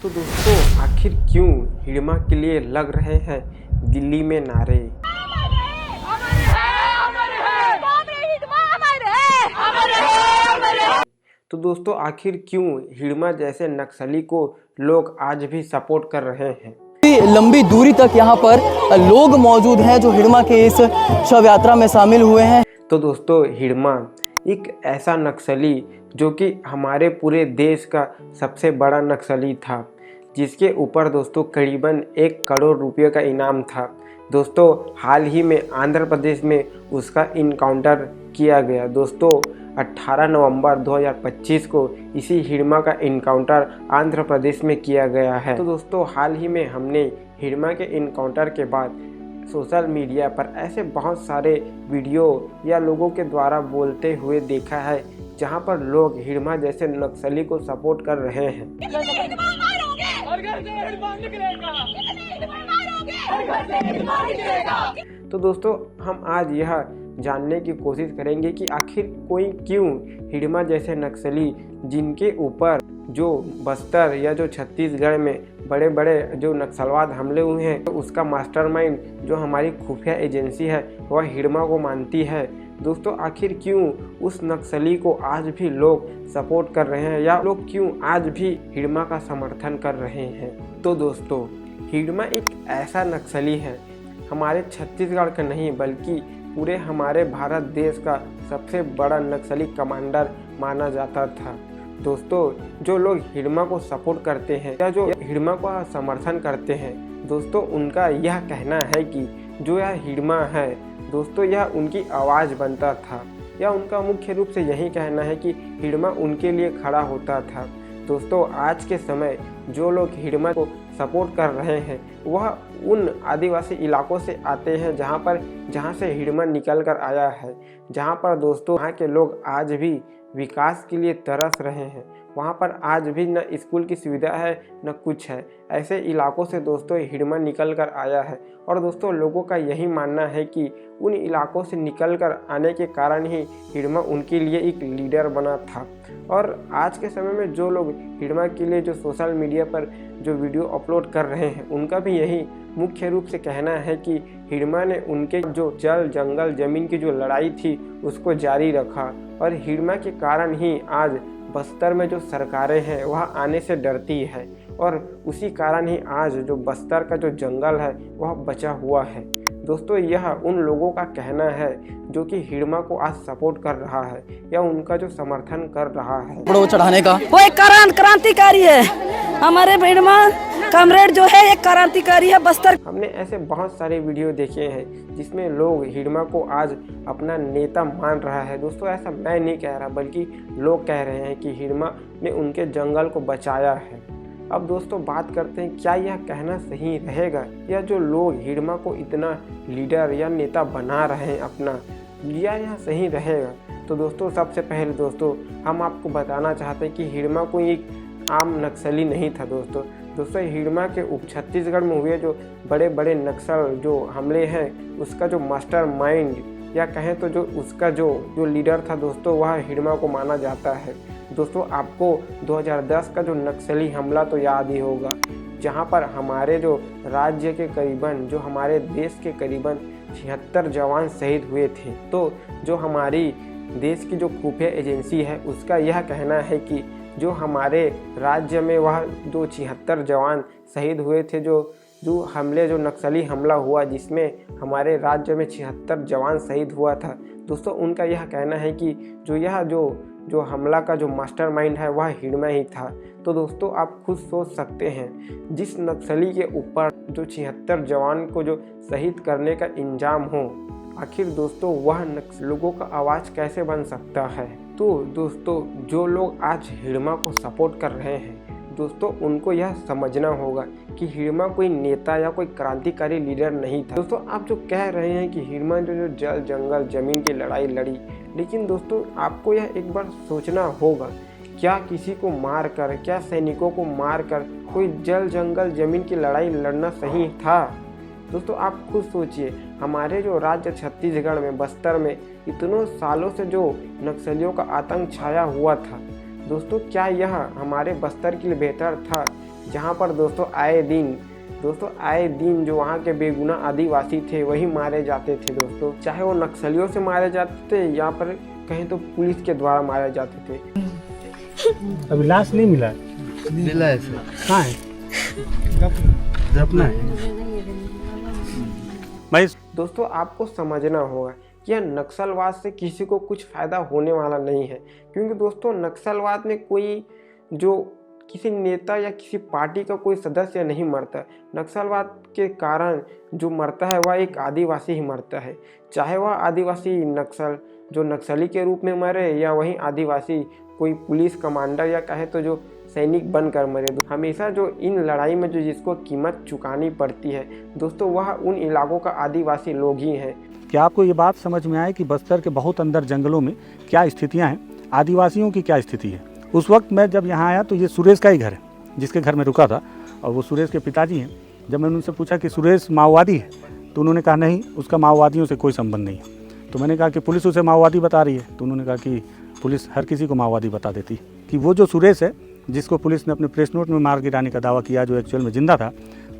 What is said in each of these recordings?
तो दोस्तों आखिर क्यों हिडमा के लिए लग रहे हैं दिल्ली में नारे। तो दोस्तों आखिर क्यों हिडमा जैसे नक्सली को लोग आज भी सपोर्ट कर रहे हैं। लंबी दूरी तक यहाँ पर लोग मौजूद हैं जो हिडमा के इस शव यात्रा में शामिल हुए हैं। तो दोस्तों हिडमा एक ऐसा नक्सली जो कि हमारे पूरे देश का सबसे बड़ा नक्सली था, जिसके ऊपर दोस्तों करीबन 1 करोड़ रुपये का इनाम था। दोस्तों हाल ही में आंध्र प्रदेश में उसका इनकाउंटर किया गया। दोस्तों 18 नवंबर 2025 को इसी हिडमा का इनकाउंटर आंध्र प्रदेश में किया गया है। तो दोस्तों हाल ही में हमने हिडमा के इनकाउंटर के बाद सोशल मीडिया पर ऐसे बहुत सारे वीडियो या लोगों के द्वारा बोलते हुए देखा है, जहां पर लोग हिडमा जैसे नक्सली को सपोर्ट कर रहे हैं। तो दोस्तों हम आज यह जानने की कोशिश करेंगे कि आखिर कोई क्यों हिडमा जैसे नक्सली, जिनके ऊपर जो बस्तर या जो छत्तीसगढ़ में बड़े बड़े जो नक्सलवाद हमले हुए हैं, तो उसका मास्टरमाइंड जो हमारी खुफिया एजेंसी है वह हिडमा को मानती है। दोस्तों आखिर क्यों उस नक्सली को आज भी लोग सपोर्ट कर रहे हैं, या लोग क्यों आज भी हिडमा का समर्थन कर रहे हैं। तो दोस्तों हिडमा एक ऐसा नक्सली है, हमारे छत्तीसगढ़ का नहीं बल्कि पूरे हमारे भारत देश का सबसे बड़ा नक्सली कमांडर माना जाता था। दोस्तों जो लोग हिडमा को सपोर्ट करते हैं या जो हिडमा का समर्थन करते हैं, दोस्तों उनका यह कहना है कि जो यह हिडमा है दोस्तों यह उनकी आवाज़ बनता था, या उनका मुख्य रूप से यही कहना है कि हिडमा उनके लिए खड़ा होता था। दोस्तों आज के समय जो लोग हिडमा को सपोर्ट कर रहे हैं वह उन आदिवासी इलाकों से आते हैं जहां से हिडमा निकल कर आया है, जहां पर दोस्तों वहाँ के लोग आज भी विकास के लिए तरस रहे हैं। वहाँ पर आज भी न स्कूल की सुविधा है न कुछ है। ऐसे इलाकों से दोस्तों हिडमा निकल कर आया है, और दोस्तों लोगों का यही मानना है कि उन इलाकों से निकल कर आने के कारण ही हिडमा उनके लिए एक लीडर बना था। और आज के समय में जो लोग हिडमा के लिए जो सोशल मीडिया पर जो वीडियो अपलोड कर रहे हैं, उनका भी यही मुख्य रूप से कहना है कि हिडमा ने उनके जो जल जंगल ज़मीन की जो लड़ाई थी उसको जारी रखा, और हिडमा के कारण ही आज बस्तर में जो सरकारें हैं वह आने से डरती है, और उसी कारण ही आज जो बस्तर का जो जंगल है वह बचा हुआ है। दोस्तों यह उन लोगों का कहना है जो कि हिडमा को आज सपोर्ट कर रहा है या उनका जो समर्थन कर रहा है। वो चढ़ाने का वो एक क्रांतिकारी है, हमारे हिडमा कमरेड जो है एक क्रांतिकारी है बस्तर। हमने ऐसे बहुत सारे वीडियो देखे हैं जिसमें लोग हिडमा को आज अपना नेता मान रहा है। दोस्तों ऐसा मैं नहीं कह रहा, बल्कि लोग कह रहे हैं कि हिडमा ने उनके जंगल को बचाया है। अब दोस्तों बात करते हैं क्या यह कहना सही रहेगा, या जो लोग हिडमा को इतना लीडर या नेता बना रहे हैं अपना, यह सही रहेगा। तो दोस्तों सबसे पहले दोस्तों हम आपको बताना चाहते हैं कि हिडमा कोई एक आम नक्सली नहीं था। दोस्तों हिडमा के छत्तीसगढ़ में हुए जो बड़े बड़े नक्सल जो हमले हैं उसका जो मास्टरमाइंड या कहें तो जो उसका जो लीडर था दोस्तों, वह हिडमा को माना जाता है। दोस्तों आपको 2010 का जो नक्सली हमला तो याद ही होगा, जहां पर हमारे जो राज्य के करीबन जो हमारे देश के करीबन 76 जवान शहीद हुए थे। तो जो हमारी देश की जो खुफिया एजेंसी है उसका यह कहना है कि जो हमारे राज्य में वह जो 76 जवान शहीद हुए थे, जो नक्सली हमला हुआ जिसमें हमारे राज्य में 76 जवान शहीद हुआ था। दोस्तों उनका यह कहना है कि जो हमला का जो मास्टरमाइंड है वह हिडमा ही था। तो दोस्तों आप खुद सोच सकते हैं, जिस नक्सली के ऊपर जो 76 जवान को जो शहीद करने का इंजाम हो, आखिर दोस्तों वह लोगों का आवाज़ कैसे बन सकता है। तो दोस्तों जो लोग आज हिडमा को सपोर्ट कर रहे हैं दोस्तों उनको यह समझना होगा कि हिडमा कोई नेता या कोई क्रांतिकारी लीडर नहीं था। दोस्तों आप जो कह रहे हैं कि हिडमा जो जल जंगल ज़मीन की लड़ाई लड़ी, लेकिन दोस्तों आपको यह एक बार सोचना होगा, क्या किसी को मार कर, क्या सैनिकों को मार कर कोई जल जंगल ज़मीन की लड़ाई लड़ना सही था। दोस्तों आप खुद सोचिए, हमारे जो राज्य छत्तीसगढ़ में बस्तर में इतनों सालों से जो नक्सलियों का आतंक छाया हुआ था, दोस्तों क्या यह हमारे बस्तर के लिए बेहतर था जहाँ पर दोस्तों आए दिन जो वहाँ के बेगुनाह आदिवासी थे वही मारे जाते थे दोस्तों, चाहे वो नक्सलियों से मारे जाते थे या पर कहीं तो पुलिस के द्वारा मारे जाते थे। अभी लाश नहीं मिला है कहाँ है? दफना है। दोस्तों आपको समझना होगा कि यह नक्सलवाद से किसी को कुछ फ़ायदा होने वाला नहीं है, क्योंकि दोस्तों नक्सलवाद में कोई जो किसी नेता या किसी पार्टी का कोई सदस्य नहीं मरता। नक्सलवाद के कारण जो मरता है वह एक आदिवासी ही मरता है, चाहे वह आदिवासी जो नक्सली के रूप में मरे या वहीं आदिवासी कोई पुलिस कमांडर या कहे तो जो सैनिक बनकर मरे। हमेशा जो इन लड़ाई में जो जिसको कीमत चुकानी पड़ती है दोस्तों वह उन इलाकों का आदिवासी लोग ही हैं। क्या आपको ये बात समझ में आए कि बस्तर के बहुत अंदर जंगलों में क्या स्थितियां हैं, आदिवासियों की क्या स्थिति है? उस वक्त मैं जब यहाँ आया तो ये सुरेश का ही घर है जिसके घर में रुका था, और वो सुरेश के पिताजी हैं। जब मैंने उनसे पूछा कि सुरेश माओवादी है तो उन्होंने कहा नहीं, उसका माओवादियों से कोई संबंध नहीं है। तो मैंने कहा कि पुलिस उसे माओवादी बता रही है, तो उन्होंने कहा कि पुलिस हर किसी को माओवादी बता देती कि वो जो सुरेश है जिसको पुलिस ने अपने प्रेस नोट में मार गिराने का दावा किया, जो एक्चुअल में जिंदा था,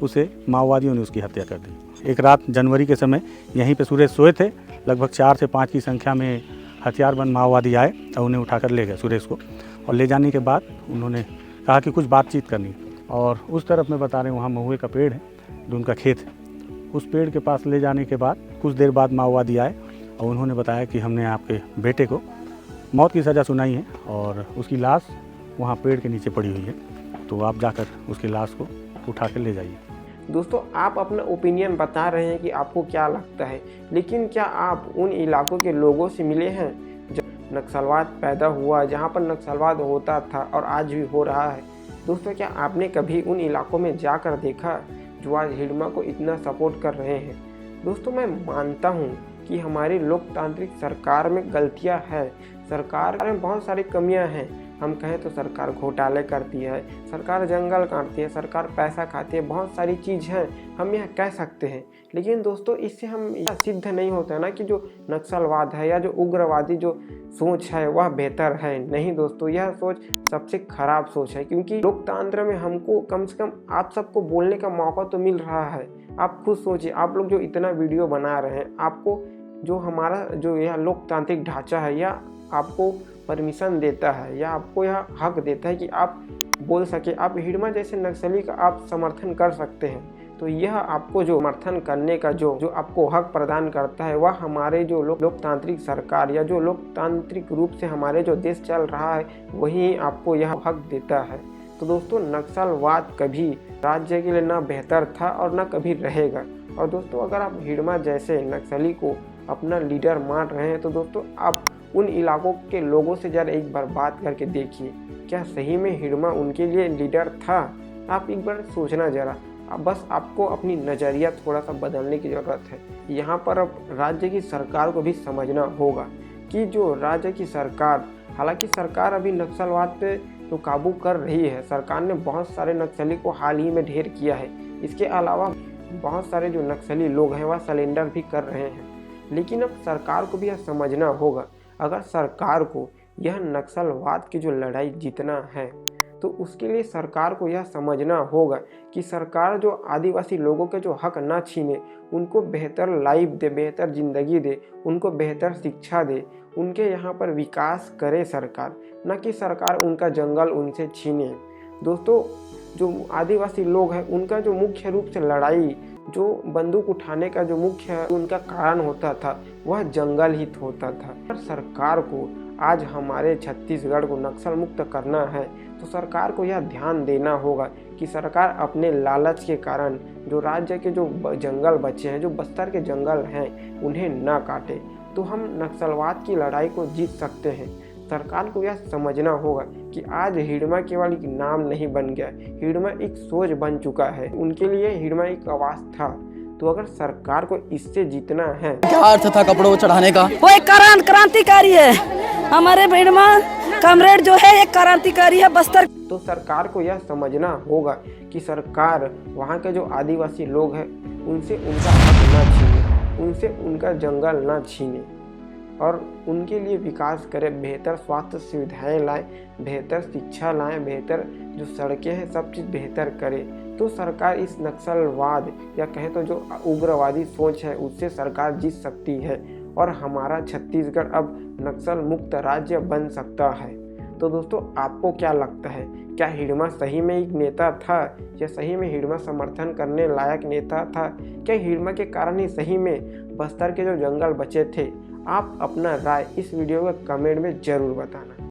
उसे माओवादियों ने उसकी हत्या कर दी। एक रात जनवरी के समय यहीं पे सुरेश सोए थे, लगभग 4 से 5 की संख्या में हथियारबंद माओवादी आए और उन्हें उठाकर ले गए सुरेश को। और ले जाने के बाद उन्होंने कहा कि कुछ बातचीत करनी, और उस तरफ में बता रहे हैं वहाँ महुए का पेड़ है जो उनका खेत है। उस पेड़ के पास ले जाने के बाद कुछ देर बाद माओवादी आए और उन्होंने बताया कि हमने आपके बेटे को मौत की सज़ा सुनाई है और उसकी लाश वहाँ पेड़ के नीचे पड़ी हुई है, तो आप जाकर उसकी लाश को उठा कर ले जाइए। दोस्तों आप अपना ओपिनियन बता रहे हैं कि आपको क्या लगता है, लेकिन क्या आप उन इलाकों के लोगों से मिले हैं जब नक्सलवाद पैदा हुआ, जहाँ पर नक्सलवाद होता था और आज भी हो रहा है? दोस्तों क्या आपने कभी उन इलाकों में जाकर देखा जो आज हिडमा को इतना सपोर्ट कर रहे हैं? दोस्तों मैं मानता हूँ कि हमारी लोकतांत्रिक सरकार में गलतियाँ हैं, सरकार में बहुत सारी कमियाँ हैं। हम कहें तो सरकार घोटाले करती है, सरकार जंगल काटती है, सरकार पैसा खाती है, बहुत सारी चीज़ हैं हम यह कह सकते हैं। लेकिन दोस्तों इससे हम यह सिद्ध नहीं होता है ना कि जो नक्सलवाद है या जो उग्रवादी जो सोच है वह बेहतर है। नहीं दोस्तों, यह सोच सबसे खराब सोच है, क्योंकि लोकतंत्र में हमको कम से कम आप सबको बोलने का मौका तो मिल रहा है। आप खुद सोचिए, आप लोग जो इतना वीडियो बना रहे हैं, आपको जो हमारा जो यह लोकतांत्रिक ढांचा है या आपको परमिशन देता है या आपको यह हक देता है कि आप बोल सके, आप हिडमा जैसे नक्सली का आप समर्थन कर सकते हैं, तो यह आपको जो समर्थन करने का जो आपको हक प्रदान करता है वह हमारे जो लोकतांत्रिक सरकार या जो लोकतांत्रिक रूप से हमारे जो देश चल रहा है वही आपको यह हक देता है। तो दोस्तों नक्सलवाद कभी राज्य के लिए ना बेहतर था और ना कभी रहेगा। और दोस्तों अगर आप हिडमा जैसे नक्सली को अपना लीडर मान रहे हैं तो दोस्तों आप उन इलाकों के लोगों से ज़रा एक बार बात करके देखिए, क्या सही में हिडमा उनके लिए लीडर था? आप एक बार सोचना ज़रा, बस आपको अपनी नज़रिया थोड़ा सा बदलने की ज़रूरत है। यहाँ पर अब राज्य की सरकार को भी समझना होगा कि जो राज्य की सरकार, हालांकि सरकार अभी नक्सलवाद पे तो काबू कर रही है, सरकार ने बहुत सारे नक्सली को हाल ही में ढेर किया है। इसके अलावा बहुत सारे जो नक्सली लोग हैं वह सरेंडर भी कर रहे हैं। लेकिन अब सरकार को भी यह समझना होगा, अगर सरकार को यह नक्सलवाद की जो लड़ाई जीतना है तो उसके लिए सरकार को यह समझना होगा कि सरकार जो आदिवासी लोगों के जो हक ना छीने, उनको बेहतर लाइफ दे, बेहतर ज़िंदगी दे, उनको बेहतर शिक्षा दे, उनके यहाँ पर विकास करे सरकार, न कि सरकार उनका जंगल उनसे छीने। दोस्तों जो आदिवासी लोग हैं उनका जो मुख्य रूप से लड़ाई, जो बंदूक उठाने का जो मुख्य उनका कारण होता था वह जंगल ही होता था। अगर सरकार को आज हमारे छत्तीसगढ़ को नक्सल मुक्त करना है तो सरकार को यह ध्यान देना होगा कि सरकार अपने लालच के कारण जो राज्य के जो जंगल बचे हैं, जो बस्तर के जंगल हैं, उन्हें ना काटे, तो हम नक्सलवाद की लड़ाई को जीत सकते हैं। सरकार को यह समझना होगा कि आज हिडमा केवल एक नाम नहीं बन गया, हिडमा एक सोच बन चुका है। उनके लिए हिडमा एक आवाज था। तो अगर सरकार को इससे जीतना है, क्या अर्थ था कपड़ों को चढ़ाने का? वो एक क्रांतिकारी है, हमारे हिडमा कमरेड जो है एक क्रांतिकारी है बस्तर। तो सरकार को यह समझना होगा कि सरकार वहाँ के जो आदिवासी लोग हैं उनसे उनका हक ना छीने, उनसे उनका जंगल ना छीने। और उनके लिए विकास करें, बेहतर स्वास्थ्य सुविधाएं लाएं, बेहतर शिक्षा लाएं, बेहतर जो सड़कें हैं सब चीज़ बेहतर करें, तो सरकार इस नक्सलवाद या कहें तो जो उग्रवादी सोच है उससे सरकार जीत सकती है और हमारा छत्तीसगढ़ अब नक्सल मुक्त राज्य बन सकता है। तो दोस्तों आपको क्या लगता है, क्या हिडमा सही में एक नेता था या सही में हिडमा समर्थन करने लायक नेता था? क्या हिडमा के कारण ही सही में बस्तर के जो जंगल बचे थे? आप अपना राय इस वीडियो के कमेंट में ज़रूर बताना।